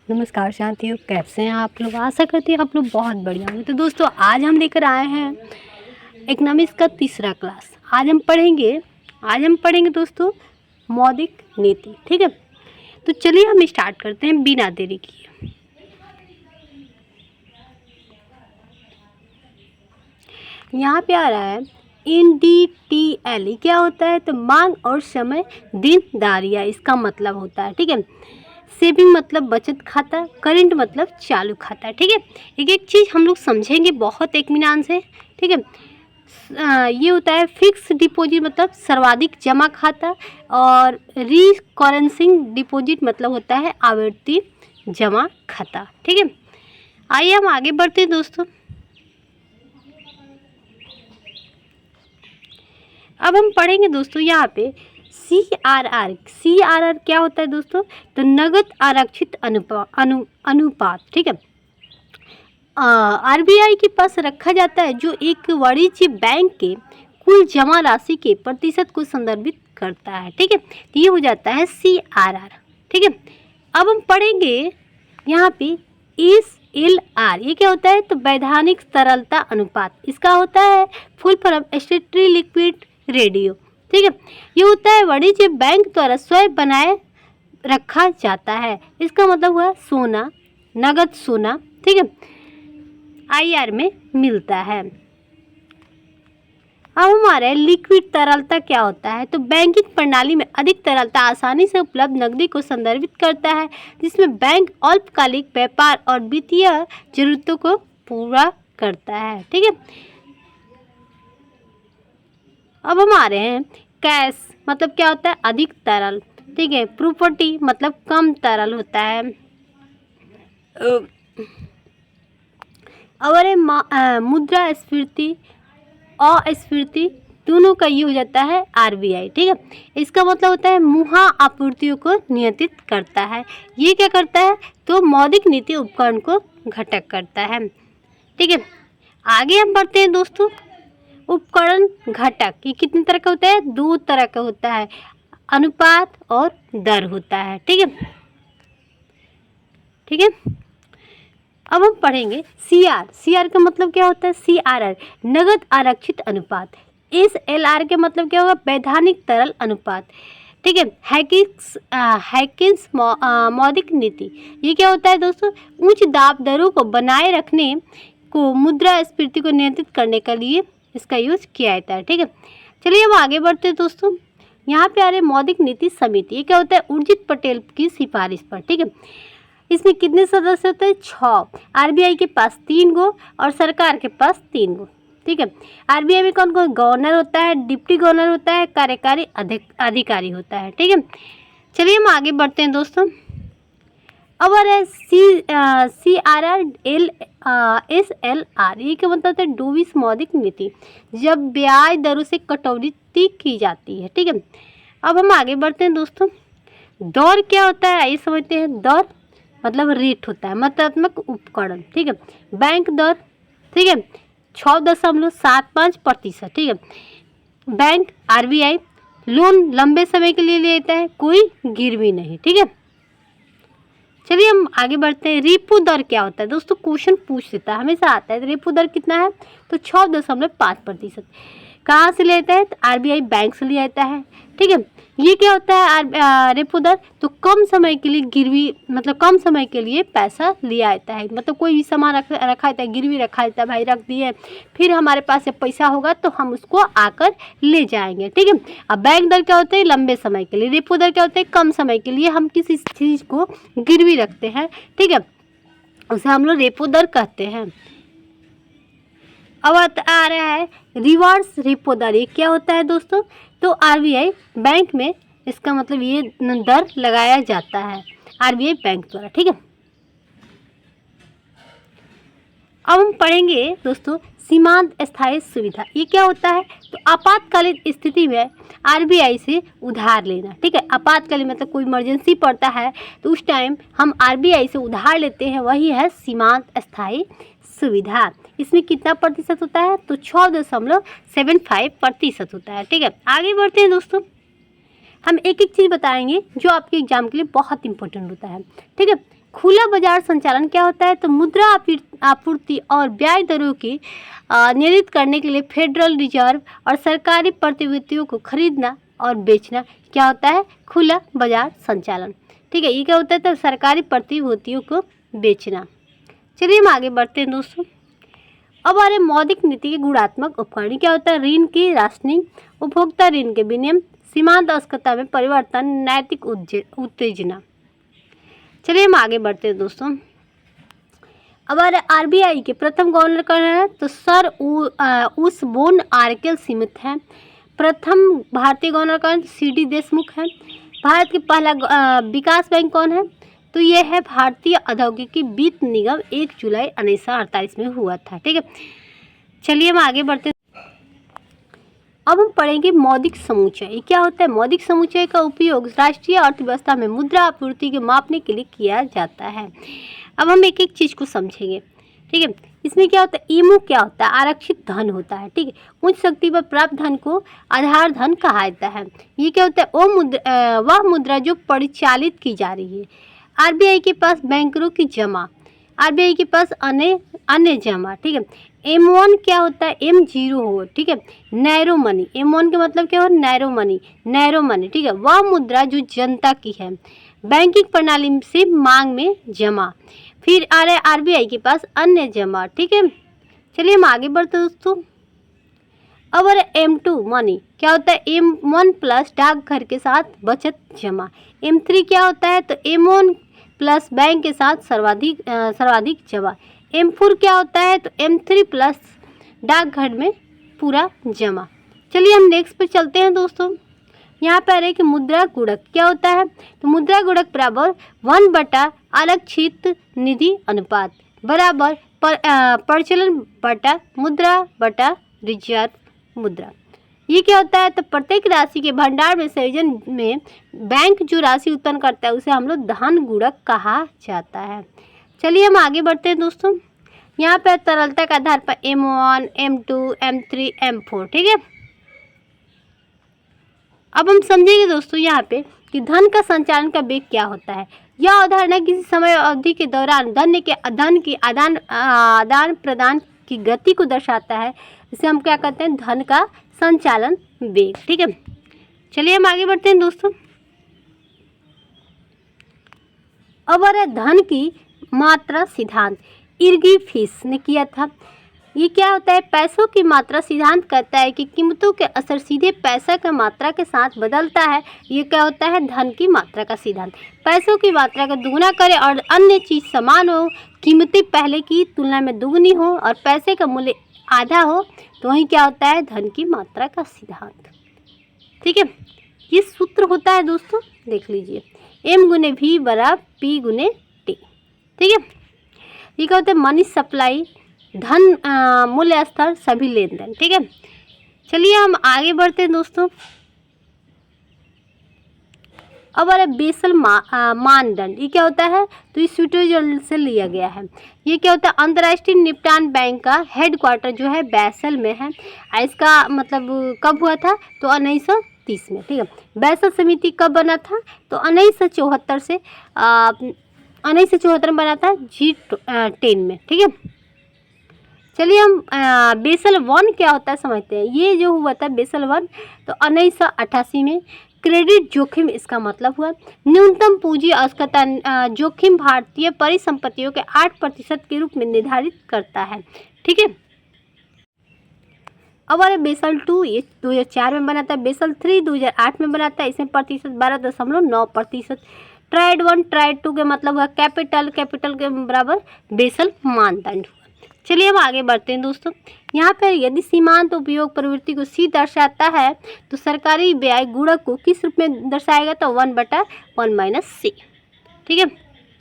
नमस्कार साथियों, कैसे हैं आप लोग। आशा करती हैं आप लोग बहुत बढ़िया होंगे। तो दोस्तों, आज हम लेकर आए हैं इकोनॉमिक्स का तीसरा क्लास। आज हम पढ़ेंगे दोस्तों मौलिक नीति। ठीक है, तो चलिए हम स्टार्ट करते हैं बिना देरी किए। यहाँ पे आ रहा है NDTL। क्या होता है? तो मांग और समय देनदारियाँ इसका मतलब होता है। ठीक है, सेविंग मतलब बचत खाता, करेंट मतलब चालू खाता। ठीक है, एक एक चीज़ हम लोग समझेंगे बहुत इत्मीनान से। ठीक है, ये होता है फिक्स डिपॉजिट मतलब सर्वाधिक जमा खाता, और रिकरेंसिंग डिपॉजिट मतलब होता है आवर्ती जमा खाता। ठीक है, आइए हम आगे बढ़ते हैं दोस्तों। अब हम पढ़ेंगे दोस्तों यहाँ पे CRR क्या होता है दोस्तों? तो नगद आरक्षित अनुपात। ठीक है, RBI के पास रखा जाता है, जो एक वाणिज्य बैंक के कुल जमा राशि के प्रतिशत को संदर्भित करता है। ठीक है, तो ये हो जाता है CRR। ठीक है, अब हम पढ़ेंगे यहाँ पे SLR। ये क्या होता है? तो वैधानिक तरलता अनुपात। इसका होता है फुल फॉर्म स्टेटरी लिक्विड रेडियो। ठीक है, ये होता है वाणिज्य बैंक द्वारा स्वयं बनाए रखा जाता है। इसका मतलब हुआ सोना, नगद सोना। ठीक है, IR में मिलता है। अब हमारे लिक्विड तरलता क्या होता है? तो बैंकिंग प्रणाली में अधिक तरलता आसानी से उपलब्ध नकदी को संदर्भित करता है, जिसमें बैंक अल्पकालिक व्यापार और वित्तीय जरूरतों को पूरा करता है। ठीक है, अब हम आ रहे हैं कैश मतलब क्या होता है? अधिक तरल। ठीक है, प्रॉपर्टी मतलब कम तरल होता है। और मुद्रास्फीति अस्फीति दोनों का ये हो जाता है RBI। ठीक है, इसका मतलब होता है मुहा आपूर्तियों को नियंत्रित करता है। ये क्या करता है? तो मौद्रिक नीति उपकरण को घटक करता है। ठीक है, आगे हम बढ़ते हैं दोस्तों। उपकरण घटक ये कितने तरह का होता है? 2 तरह का होता है, अनुपात और दर होता है। ठीक है, ठीक है, अब हम पढ़ेंगे CR का मतलब क्या होता है? CRR नगद आरक्षित अनुपात। SLR के मतलब क्या होगा? वैधानिक तरल अनुपात। ठीक है, हैकिंस मौद्रिक नीति। ये क्या होता है दोस्तों? उच्च दाब दरों को बनाए रखने को मुद्रास्फीति को नियंत्रित करने के लिए इसका यूज किया जाता है। ठीक है, चलिए हम आगे बढ़ते हैं दोस्तों। यहाँ पे आ रहे मौद्रिक नीति समिति। ये क्या होता है? उर्जित पटेल की सिफारिश पर। ठीक है, इसमें कितने सदस्य होते हैं? 6। RBI के पास 3 गो और सरकार के पास 3 गो। ठीक है, RBI में कौन कौन? गवर्नर होता है, डिप्टी गवर्नर होता है, कार्यकारी अधिकारी होता है। ठीक है, चलिए हम आगे बढ़ते हैं दोस्तों। अब आ रहा है CRR SLR। ये क्या मतलब है? डोविस मौद्रिक नीति, जब ब्याज दरों से कटौती की जाती है। ठीक है, अब हम आगे बढ़ते हैं दोस्तों। दर क्या होता है आइए समझते हैं। दर मतलब रेट होता है, मात्रात्मक उपकरण। ठीक है, बैंक दर। ठीक है, 6.75%। ठीक है, बैंक RBI लोन लंबे समय के लिए लेता है, कोई गिरवी नहीं। ठीक है, चलिए हम आगे बढ़ते हैं। रेपो दर क्या होता है दोस्तों? क्वेश्चन पूछ देता है, हमेशा आता है। रेपो दर कितना है? तो 6.5%। कहाँ से लेता है? तो RBI बैंक से ले आता है। ठीक है, ये क्या होता है रेपो दर? तो कम समय के लिए गिरवी मतलब कम समय के लिए पैसा लिया जाता है। मतलब कोई भी सामान रखा जाता है, गिरवी रखा जाता है, भाई रख दिए, फिर हमारे पास जब पैसा होगा तो हम उसको आकर ले जाएंगे। ठीक है, अब बैंक दर क्या होता है? लंबे समय के लिए। रेपो दर क्या होता है? कम समय के लिए हम किसी चीज़ को गिरवी रखते हैं। ठीक है, उसे हम लोग रेपो दर कहते हैं। अब आ रहा है रिवर्स रेपो दर। ये क्या होता है दोस्तों? तो RBI बैंक में इसका मतलब ये दर लगाया जाता है RBI बैंक द्वारा। ठीक है, अब हम पढ़ेंगे दोस्तों सीमांत स्थायी सुविधा। ये क्या होता है? तो आपातकालीन स्थिति में RBI से उधार लेना। ठीक है, आपातकालीन मतलब कोई इमरजेंसी पड़ता है तो उस टाइम हम RBI से उधार लेते हैं, वही है सीमांत स्थायी सुविधा। इसमें कितना प्रतिशत होता है? तो 6.75% होता है। ठीक है, आगे बढ़ते हैं दोस्तों। हम एक एक चीज़ बताएंगे जो आपके एग्जाम के लिए बहुत इंपॉर्टेंट होता है। ठीक है, खुला बाजार संचालन क्या होता है? तो मुद्रा आपूर्ति और ब्याज दरों की नियंत्रित करने के लिए फेडरल रिजर्व और सरकारी प्रतिभूतियों को खरीदना और बेचना क्या होता है? खुला बाजार संचालन। ठीक है, ये क्या होता है? तो सरकारी प्रतिभूतियों को बेचना। चलिए हम आगे बढ़ते हैं दोस्तों। अब आ रहे मौद्रिक नीति के गुणात्मक उपकरण। क्या होता है? ऋण की राशनिंग, उपभोक्ता ऋण के विनियम, सीमांत आवश्यकता में परिवर्तन, नैतिक उत्तेजना। चलिए हम आगे बढ़ते हैं दोस्तों। अब आ रहे आरबीआई के प्रथम गवर्नर कौन है? तो सर उसबोर्न आर्केल स्मिथ है। प्रथम भारतीय गवर्नर कौन? सीडी देशमुख है। भारत के पहला विकास बैंक कौन है? तो ये है भारतीय औद्योगिक वित्त निगम, 1 जुलाई 1948 में हुआ था। ठीक है, चलिए हम आगे बढ़ते हैं। अब हम पढ़ेंगे मौद्रिक समुच्चय। ये क्या होता है? मौद्रिक समुच्चय का उपयोग राष्ट्रीय अर्थव्यवस्था में मुद्रा आपूर्ति के मापने के लिए किया जाता है। अब हम एक एक चीज़ को समझेंगे। ठीक है, इसमें क्या होता है? ईमू क्या होता है? आरक्षित धन होता है। ठीक है, उच्च शक्ति पर प्राप्त धन को आधार धन कहा जाता है। ये क्या होता है? वह मुद्रा जो परिचालित की जा रही है। आरबीआई के पास बैंकरों की जमा, आरबीआई के पास अन्य जमा। ठीक है, M1 क्या होता है? M0 हो। ठीक है, नैरो मनी। M1 का मतलब क्या हो? Narrow money. ठीक है, वह मुद्रा जो जनता की है, बैंकिंग प्रणाली से मांग में जमा। फिर आ रहा है आरबीआई के पास अन्य जमा। ठीक है, चलिए हम आगे बढ़ते हैं दोस्तों। अब आ रहा है M2 मनी। क्या होता है? M1 प्लस डाकघर के साथ बचत जमा। M3 क्या होता है? तो M1 प्लस बैंक के साथ सर्वाधिक जमा। M4 क्या होता है? तो M3 प्लस डाकघर में पूरा जमा। चलिए हम नेक्स्ट पे चलते हैं दोस्तों। यहाँ पे आ रहा है कि मुद्रा गुणक क्या होता है? तो मुद्रा गुणक बराबर 1/, आरक्षित निधि अनुपात बराबर प्रचलन बटा मुद्रा बटा रिजर्व मुद्रा। ये क्या होता है? तो प्रत्येक राशि के भंडार में संयोजन में बैंक जो राशि उत्पन्न करता है उसे हम लोग धन गुणक कहा जाता है। चलिए हम आगे बढ़ते हैं दोस्तों। यहाँ पर तरलता के आधार पर M1, M2, M3, M4। ठीक है, अब हम समझेंगे दोस्तों यहाँ पे कि धन का संचालन का वेग क्या होता है। यह अवधारणा किसी समय अवधि के दौरान धन की आदान प्रदान की गति को दर्शाता है। इसे हम क्या कहते हैं? धन का संचालन वेग। ठीक है, चलिए हम आगे बढ़ते हैं दोस्तों। अब धन की मात्रा सिद्धांत इर्गिफिस ने किया था। ये क्या होता है? पैसों की मात्रा सिद्धांत कहता है कि कीमतों के असर सीधे पैसा की मात्रा के साथ बदलता है। ये क्या होता है? धन की मात्रा का सिद्धांत। पैसों की मात्रा का दुगुना करें और अन्य चीज़ समान हो, कीमतें पहले की तुलना में दुगनी हो और पैसे का मूल्य आधा हो, तो वही क्या होता है? धन की मात्रा का सिद्धांत। ठीक है, ये सूत्र होता है दोस्तों, देख लीजिए, M गुने V बराबर P गुने T। ठीक है, ये क्या होता है? मनी सप्लाई, धन मूल्य स्तर, सभी लेन देन। ठीक है, चलिए हम आगे बढ़ते हैं दोस्तों। अब बेसल मानदंड, ये क्या होता है? तो ये स्विट्जरलैंड से लिया गया है। ये क्या होता है? अंतर्राष्ट्रीय निपटान बैंक का हेडक्वार्टर जो है बेसल में है। इसका मतलब कब हुआ था? तो 1930 में। ठीक है, बेसल समिति कब बना था? तो 1974 से 1974 में बना था G10 में। ठीक है, चलिए हम बेसल 1 क्या होता है समझते हैं। ये जो हुआ था बेसल 1, तो 1988 में। क्रेडिट जोखिम इसका मतलब हुआ। न्यूनतम पूंजी आवश्यकता जोखिम भारतीय परिसंपत्तियों के 8% के रूप में निर्धारित करता है। ठीक है, अब बेसल 2 ये 2004 में बना था। बेसल 3 2008 में बना था। इसमें प्रतिशत 12.9%। ट्राइड 1 ट्राइड 2 के मतलब हुआ कैपिटल के बराबर बेसल मानदंड हुआ। चलिए हम आगे बढ़ते हैं दोस्तों। यहाँ पर यदि सीमांत उपयोग प्रवृत्ति को C दर्शाता है तो सरकारी व्यय गुणक को किस रूप में दर्शाएगा? तो 1/1 - C। ठीक है,